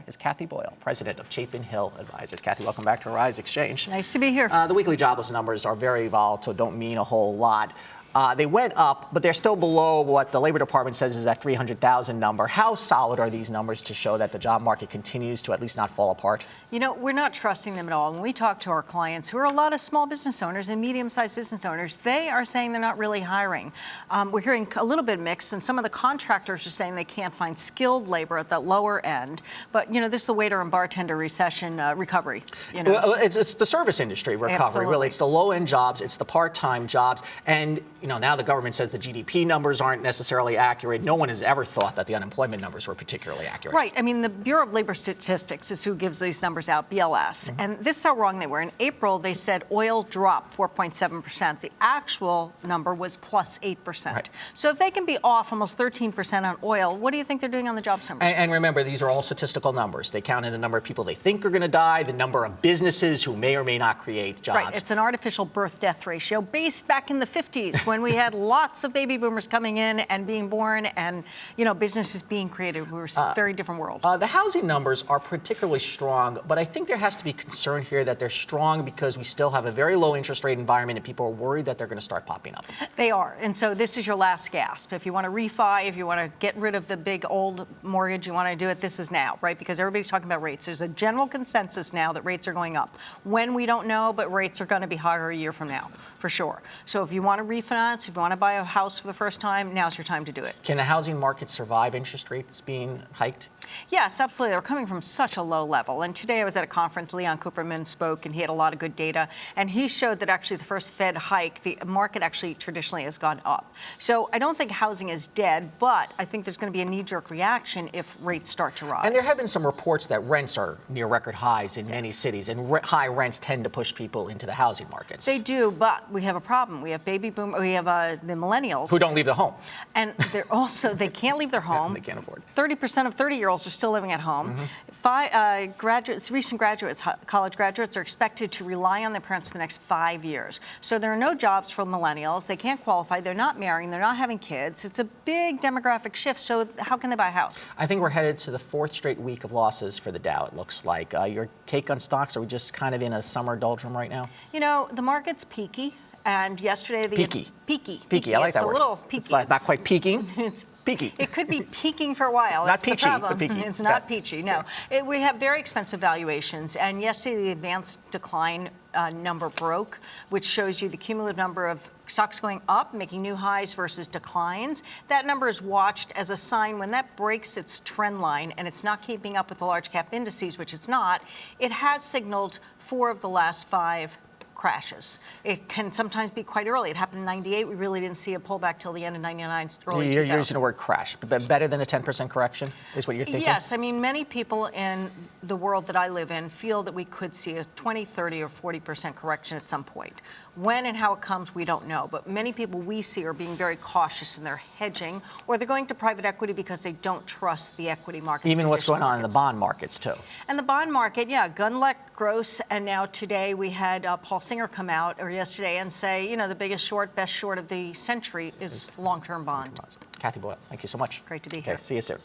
is Kathy Boyle, president of Chapin Hill Advisors. Kathy, welcome back to Arise Xchange. Nice to be here. The weekly jobless numbers are very volatile, don't mean a whole lot. They went up, but they're still below what the Labor Department says is that 300,000 number. How solid are these numbers to show that the job market continues to at least not fall apart? You know, we're not trusting them at all. When we talk to our clients, who are a lot of small business owners and medium-sized business owners, they are saying they're not really hiring. We're hearing a little bit mixed, and some of the contractors are saying they can't find skilled labor at the lower end. But, you know, this is the waiter and bartender recession recovery. You know? Well, it's the service industry recovery, Absolutely. really. It's the low-end jobs, it's the part-time jobs, and you know, now the government says the GDP numbers aren't necessarily accurate. No one has ever thought that the unemployment numbers were particularly accurate. Right. I mean, the Bureau of Labor Statistics is who gives these numbers out, BLS. Mm-hmm. And this is how wrong they were. In April, they said oil dropped 4.7%. The actual number was plus 8%. Right. So if they can be off almost 13% on oil, what do you think they're doing on the jobs numbers? And remember, these are all statistical numbers. They count in the number of people they think are going to die, the number of businesses who may or may not create jobs. Right. It's an artificial birth-death ratio based back in the 50s when we had lots of baby boomers coming in and being born and, you know, businesses being created. We were a very different world. The housing numbers are particularly strong, but I think there has to be concern here that they're strong because we still have a very low interest rate environment and people are worried that they're going to start popping up. They are. And so this is your last gasp. If you want to refi, if you want to get rid of the big old mortgage, you want to do it, this is now, right? Because everybody's talking about rates. There's a general consensus now that rates are going up. When, we don't know, but rates are going to be higher a year from now, for sure. So if you want to refinance, if you want to buy a house for the first time, now's your time to do it. Can the housing market survive interest rates being hiked? Yes, absolutely. They're coming from such a low level. And today I was at a conference, Leon Cooperman spoke, and he had a lot of good data. And he showed that actually the first Fed hike, the market actually traditionally has gone up. So I don't think housing is dead, but I think there's going to be a knee-jerk reaction if rates start to rise. And there have been some reports that rents are near record highs in many cities, and high rents tend to push people into the housing markets. They do, but we have a problem. We have baby boom. We have the millennials who don't leave the home, and they're also they can't leave their home. They can't afford. 30% of 30-year-olds are still living at home. Mm-hmm. Recent graduates, college graduates, are expected to rely on their parents for the next 5 years. So there are no jobs for millennials. They can't qualify. They're not marrying. They're not having kids. It's a big demographic shift. So how can they buy a house? I think we're headed to the fourth straight week of losses for the Dow, it looks like. Your take on stocks? Are we just kind of in a summer doldrum right now? You know, the market's peaky. And yesterday, peaky. I like that word. It's a little peaky. It's like not quite peaking. It's peaky. It could be peaking for a while. Not That's peachy, the problem. but peaky. It's not peachy, no. We have very expensive valuations. And yesterday, the advanced decline number broke, which shows you the cumulative number of stocks going up, making new highs versus declines. That number is watched as a sign when that breaks its trend line and it's not keeping up with the large cap indices, which it's not. It has signaled 4 of the last 5 crashes. It can sometimes be quite early. It happened in 98. We really didn't see a pullback till the end of 99, early 2000. You're using the word crash, but better than a 10% correction is what you're thinking? Yes. I mean, many people in the world that I live in feel that we could see a 20, 30, or 40% correction at some point. When and how it comes, we don't know. But many people we see are being very cautious in their hedging, or they're going to private equity because they don't trust the equity market. Even what's going on in the bond markets, too. And the bond market, yeah, Gundlach, Gross, and now today we had Paul Singer come out, or yesterday, and say, you know, the biggest short, best short of the century is long-term bond. Kathy Boyle, thank you so much. Great to be here. See you soon.